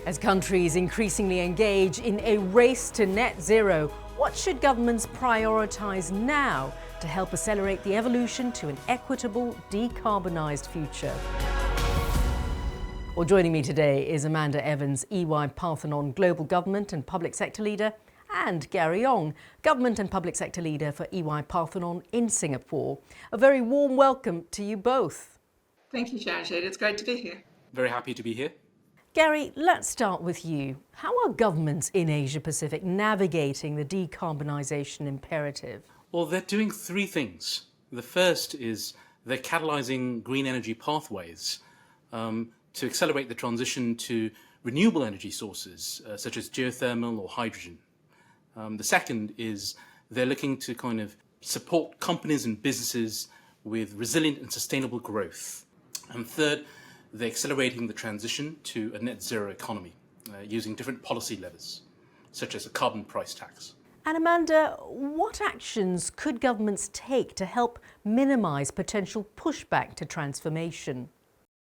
As countries increasingly engage in a race to net zero, what should governments prioritise now to help accelerate the evolution to an equitable, decarbonised future? Well, joining me today is Amanda Evans, EY-Parthenon Global Government and Public Sector Leader, and Gary Ong, Government and Public Sector Leader for EY-Parthenon in Singapore. A very warm welcome to you both. Thank you, Sharon Shade. It's great to be here. Very happy to be here. Gary, let's start with you. How are governments in Asia Pacific navigating the decarbonisation imperative? Well, they're doing three things. The first is they're catalysing green energy pathways to accelerate the transition to renewable energy sources, such as geothermal or hydrogen. The second is they're looking to kind of support companies and businesses with resilient and sustainable growth. And third, they're accelerating the transition to a net zero economy using different policy levers, such as a carbon price tax. And Amanda, what actions could governments take to help minimise potential pushback to transformation?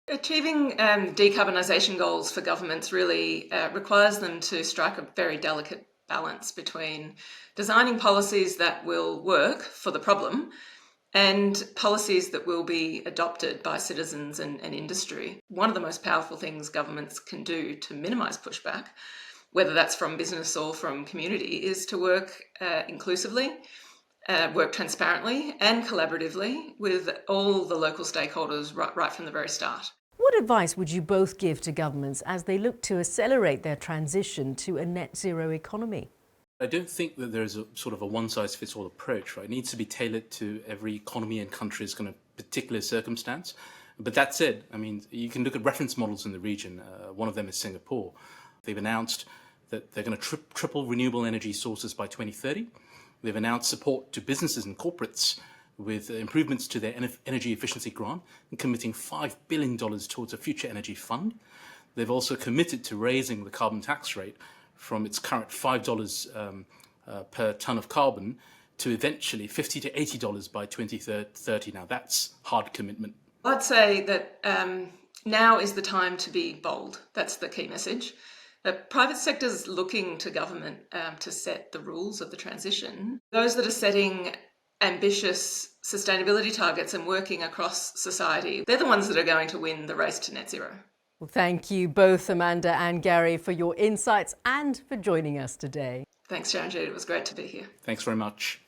Achieving decarbonisation goals for governments really requires them to strike a very delicate balance between designing policies that will work for the problem and policies that will be adopted by citizens and industry. One of the most powerful things governments can do to minimise pushback, whether that's from business or from community, is to work inclusively, work transparently and collaboratively with all the local stakeholders right from the very start. What advice would you both give to governments as they look to accelerate their transition to a net zero economy? I don't think that there's a sort of a one-size-fits-all approach, right? It needs to be tailored to every economy and country's kind of particular circumstance. But that said, I mean, you can look at reference models in the region. One of them is Singapore. They've announced that they're going to triple renewable energy sources by 2030. They've announced support to businesses and corporates with improvements to their energy efficiency grant and committing $5 billion towards a future energy fund. They've also committed to raising the carbon tax rate from its current $5 per tonne of carbon to eventually $50 to $80 by 2030. Now that's hard commitment. I'd say that now is the time to be bold. That's the key message. The private sector's looking to government to set the rules of the transition. Those that are setting ambitious sustainability targets and working across society, they're the ones that are going to win the race to net zero. Well, thank you both, Amanda and Gary, for your insights and for joining us today. Thanks, Sharon Shade. It was great to be here. Thanks very much.